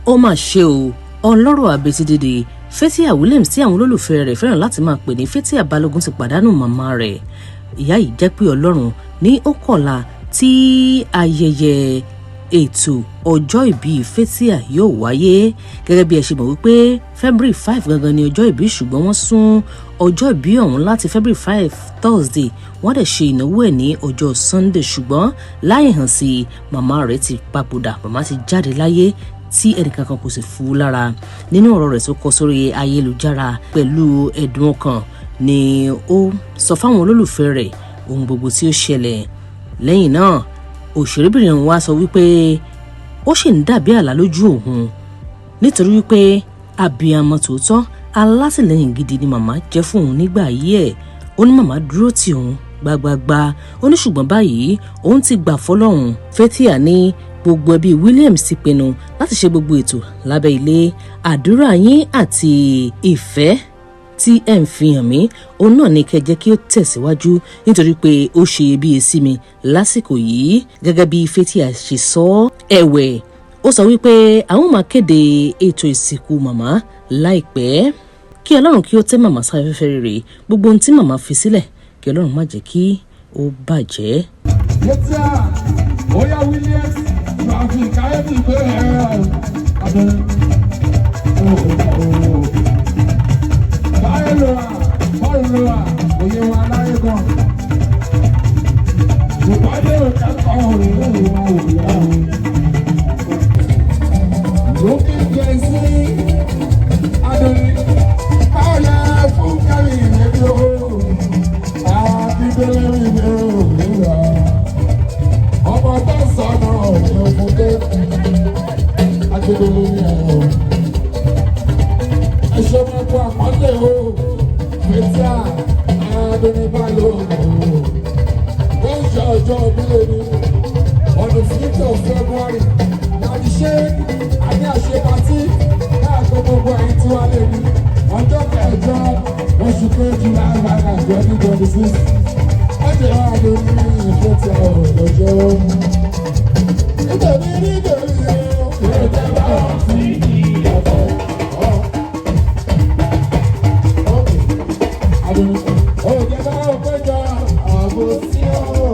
ó mà ṣe o ọlọ́rọ̀ àbètìdìdì Fathia Williams tí àwọn olólùfẹ́ rẹ̀ fẹ́ràn láti máa pè ní Fathia Balogun ti pàdánù màmá rẹ̀. Ìyá yìí jẹ́ pé Ọlọ́run ní ó kọ̀la tí ayẹyẹ ètò ọjọ́ ìbí Fathia yóò wáyé. Gẹ́gẹ́ bí ẹ ṣe mọ̀ wípé February 5 gangan ni ọjọ́ ìbí, ṣùgbọ́n wọ́n sún ọjọ́ ìbí ọ̀hún láti February 5 Thursday, wọ́n dẹ̀ ṣe ìnáwó ẹ̀ ní ọjọ́ Sunday, ṣùgbọ́n láì hàn sí màmá rẹ̀ ti papòdà, màmá ti jáde láyé tí ẹnìkankan kò sì fú lára. Nínú ọ̀rọ̀ rẹ̀ tó kọ sórí ayélujára pẹ̀lú ẹ̀dùn ọkàn ni ó sọ fáwọn olólùfẹ́ rẹ̀ ohun gbogbo tí ó ṣẹlẹ̀. Lẹ́yìn náà òṣèrébìnrin wa sọ wípé ó ṣì ń dàbí àlá lójú òun nítorí wípé abiyamọ tòótọ́ alátìlẹ́yìn gidi ni màmá jẹ́ fún òun nígbà ayé ẹ̀. Ó ní màmá dúró tì òun gbagbagba, ó ní ṣùgbọ́n báyìí òun ti gbà fọ́lọ́run. Fathia ní gbogbo ẹbí Williams ti pinnu láti ṣe gbogbo ètò lábẹ́ ilé. Àdúrà yín àti ìfẹ́ tí ẹ̀ ń fi hàn mí òun náà ní kẹ́ jẹ́ kí ó tẹ̀síwájú nítorí pé ó ṣe iyebíye sí mi lásìkò yìí. Gẹ́gẹ́ bí Fathia ṣe sọ ẹ̀wẹ̀, ó sọ wípé àwọn máa kéde ètò ìsìnkú màmá láìpẹ́. Kí Ọlọ́run kí ó tẹ́ màmá sáfẹ́fẹ́ rere, gbogbo ohun tí màmá fi sílẹ̀ kí Ọlọ́run má jẹ́ kí ó bàjẹ́. Fathia Oya Williams máa fi káyọ̀tì pé abẹ́rẹ́ báyìí ló wà bọ́ọ̀lù ló wà òye wọn aláyé gan. Ìpàdé òkàkọ́ òun ò wá òwúrọ̀ òun. Lókè gẹ̀ẹ́sì Adoni Paula fún kárì ìrẹ́bí o. Àbíbélé ìwé òwúrọ̀. Ọmọ tó sọnù ọ̀rẹ́ òkúté. Agbègbè lórí ẹ̀rọ. Ẹ̀ṣọ́ máa kó àpọ́nlé o. Fathia Adoni Balogun. Ó ń ṣe ọjọ́ ìbílẹ̀ ni. On the 5th of February. Láti ṣe àní àṣepatí káàkó gbogbo ẹ̀yìn tí wàá lè ní. Ọjọ́ kẹjọ oṣù kejìlá àgbàgbà 2026. Ọjọ́ Adoni Fathia lọ́jọ́. Nítorí nítorí Fathia bá wà sí ìyàtọ̀. Adoni ọjọ́ bá wà péjọ àbò sí àwọn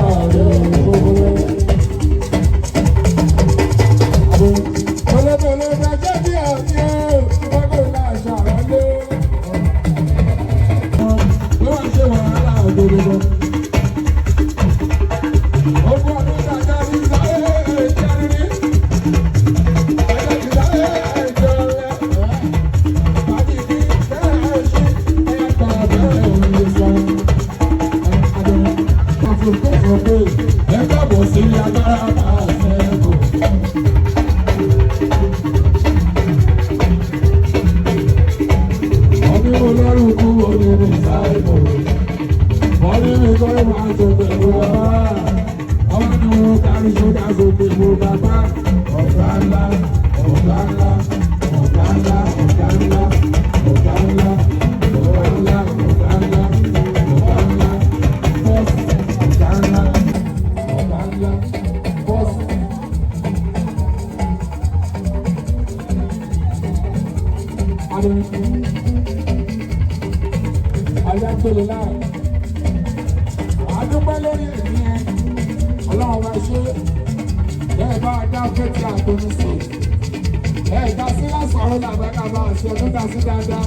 àrẹ gbogbo. Bọ̀lọ̀bọ̀lọ̀ dájọ́ bí àmì ẹ̀ gbọ́dọ̀ la ṣàròlé. Bí wọ́n ṣe wàhálà òdòdó. Ogún ọdún dájọ́ ní sáré ìjẹun ní. Ẹ̀jẹ̀ ti sáré ìjẹun rẹ̀. Bàbí kí kẹ́rẹ́ ṣí ẹ̀ka bẹ̀rẹ̀ òun sọ. Adoni àfikún òfin ẹ̀ka bọ̀ sí agbára máa ṣẹ́kù. Olórúkú olórí sáìbò, wọ́n ní mi kọ́ ẹ̀ máa tó pẹ̀lú bàbá. Ọmọ ní wọn kárí sódà sókè mú bàbá. Ọ̀gá ńlá, ọ̀gá ńlá, ọ̀gá ńlá, ọ̀gá ńlá, ọ̀gá ńlá, ọ̀gá ńlá, ọ̀gá ńlá, ọ̀gá ńlá, bọ́ọ̀sì, ọ̀gá ńlá, ọ̀gá ńlá, bọ́ọ̀sì. Ayágbélé láì. Àdúpẹ́ lórí èyí yẹn. Ọlọ́run wá ṣe bẹ́ẹ̀ bá dá Fathia Adoni sí. Bẹ́ẹ̀ dá sí lásọ̀rọ̀ làbẹ́kàbá àti ọdún dá sí dáadáa.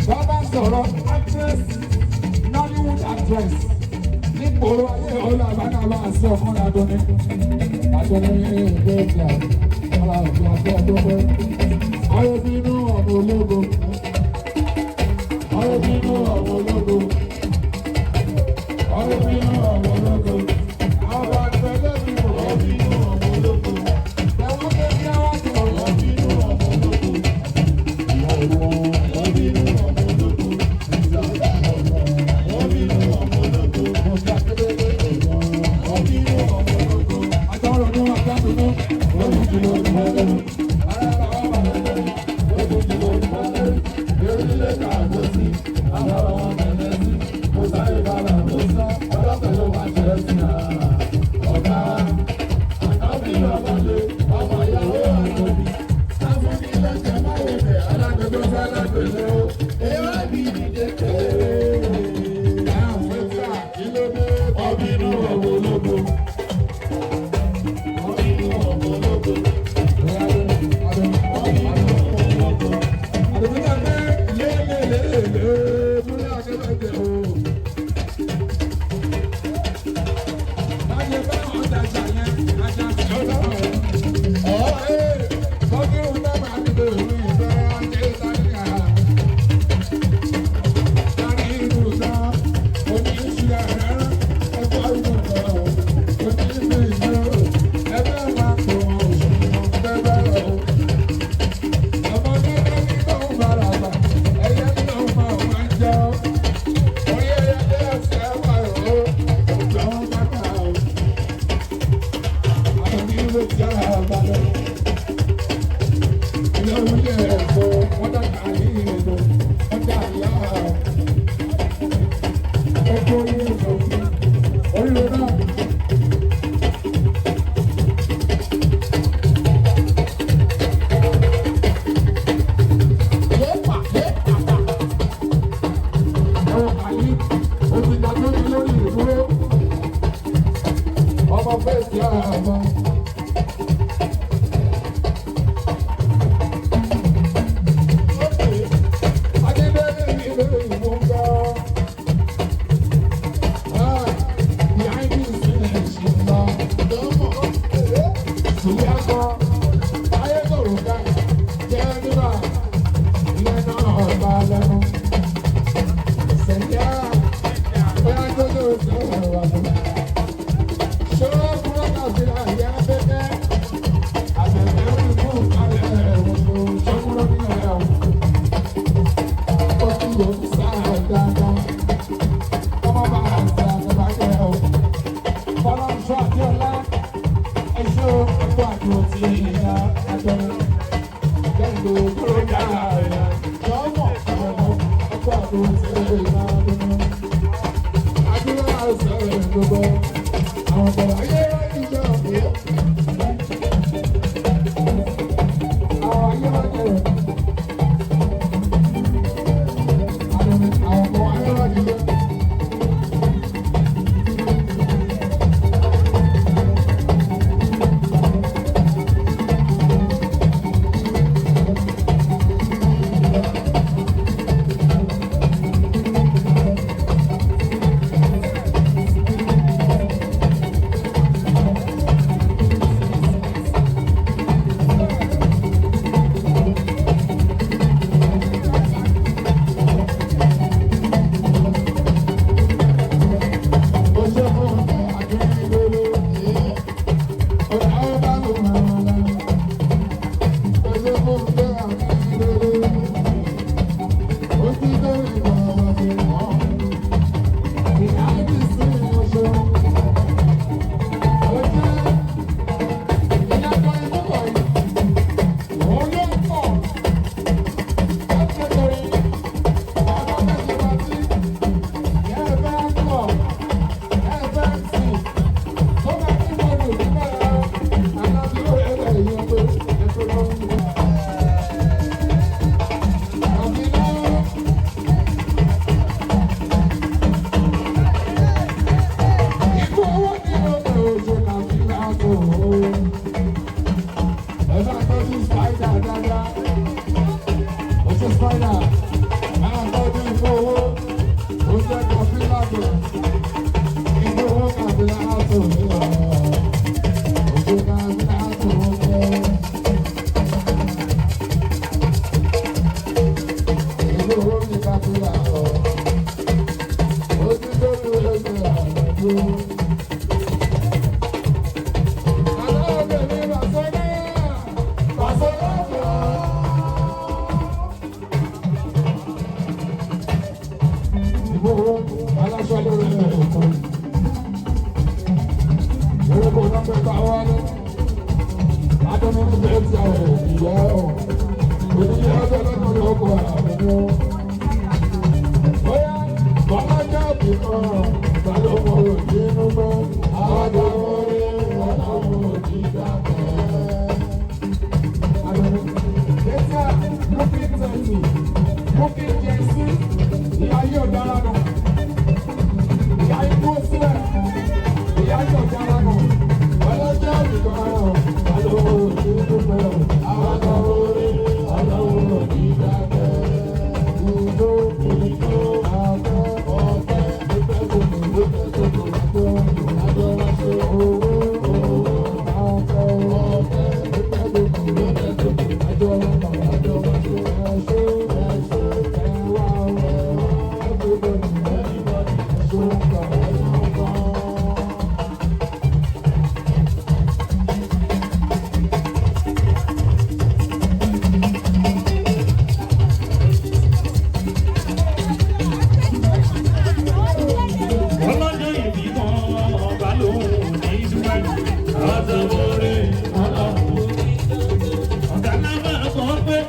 Wọ́n bá sọ̀rọ̀ actress, Nollywood actress. Nígboro ayé ọ̀la àbákàbá àti ọ̀kan Adoni. Adoni ìgbé ìgbà. Ọlá òkè àti ọdún. Ayé bínú ọ̀nà ológo. Ayé bínú ọ̀nà ológo. Ayé bínú ọ̀nà ológo. Àwọn àgbẹ̀lẹ̀ bínú ọ̀nà ológo. Ẹ̀wọ́n tẹ́ kí á wá sí ọ̀nà bínú ọ̀nà ológo. Ìyàwó ọ̀nà bínú ọ̀nà ológo. Ìyàwó bínú ọ̀nà ológo. Ọ̀gá kébélé ọ̀nà bínú ọ̀nà ológo. Àtọ́rọ̀ ní wọn ká dùnú. Lórí jùlọ ìmọ̀lẹ́. Ara àwọn àbàlẹ̀. Lórí jùlọ ìmọ̀lẹ́. Lórílẹ̀ kàgbó sí. Àwọn ọmọ mẹ́lẹ́ sí. Mo sáré bàbá mo sá. Ọlọ́pàá ló máa jẹ́ sí. Ọ̀gá àkábí ọmọdé. Ọmọ ìyàwó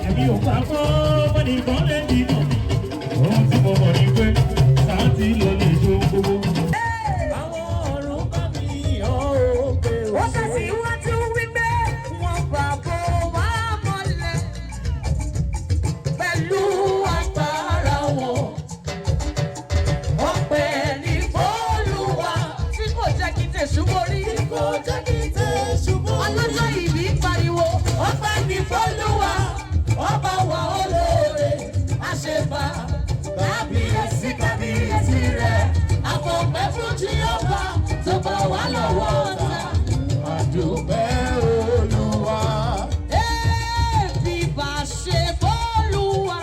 èmi ò gbà fọ́ mọ́nìkan lè dìbò ohun tí mo mọ̀ ní pé sáà tí lọ lè jó gbogbo. àwọn ọ̀run bá mi yọ̀ ó pé ó tẹ̀síwájú wípé wọ́n bá bò wá mọ́lẹ̀ pẹ̀lú agbára wọn. ọpẹ́ ní f'Olúwa tí kò jẹ́ kí tèṣù borí. ọlọ́jọ́ ìbí pariwo ọpẹ́ ní f'Olúwa ọba wa olóore àṣebà kábíyèsí kábíyèsí rẹ̀ àfọ̀pẹ́ fún Jèhófà tó bá wà lọ́wọ́ ọ̀tá àdúpẹ́ Olúwa. Bí bá ṣe f'Olúwa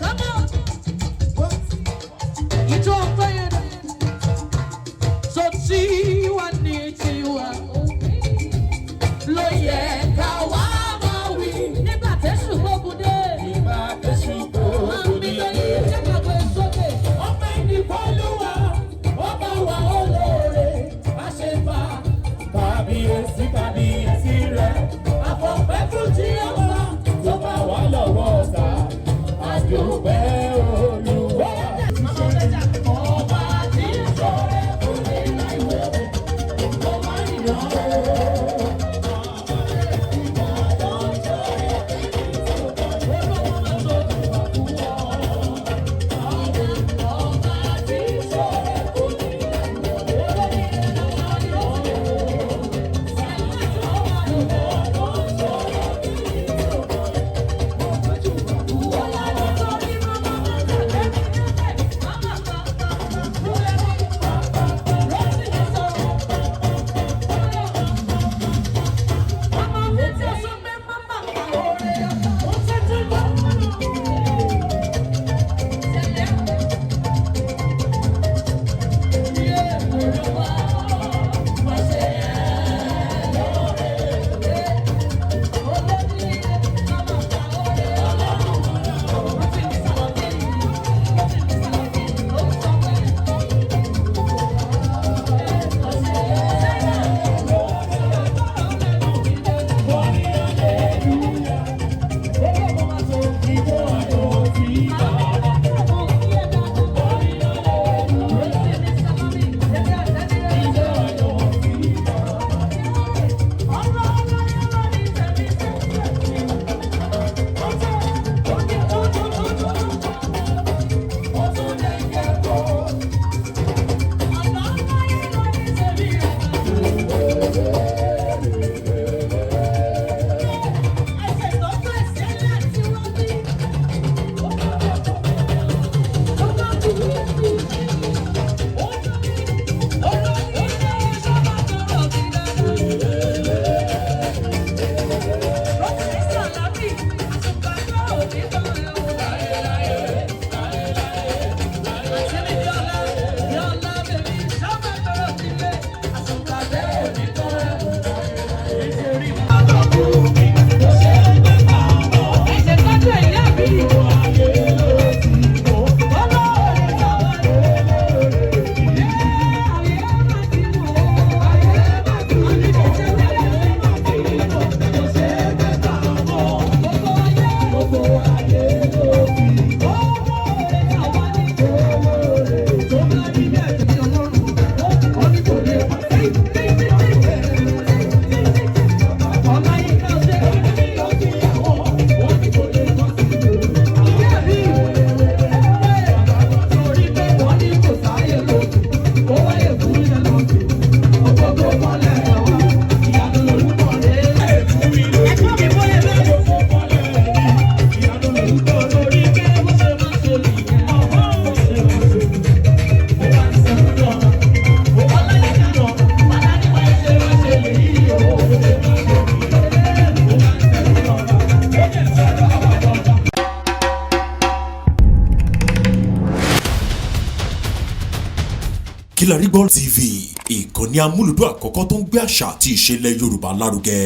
come on ìjọ ọpẹ́ yẹn tó tí wà ní tiwa ló yẹ ká wá máa wí nígbà tẹ́sù gbógun dé. nígbà tẹ́sù gbógun dé. ọpẹ́ ní f'Olúwa ọba wa olóore àṣebà kábíyèsí kábíyèsí rẹ̀ àfọ̀pẹ́ fún Jèhófà tó bá wà lọ́wọ́ ọ̀tá àdúpẹ́ Olúwa. ọba tí ń sọ̀rọ̀ kò lè láìwé ó máa ń yọ̀ ọ́. Kilarigbo TV, ìkànnì amúlùdún àkọ́kọ́ tó ń gbé àṣà àti ìṣẹ̀lẹ̀ Yorùbá lárugẹ.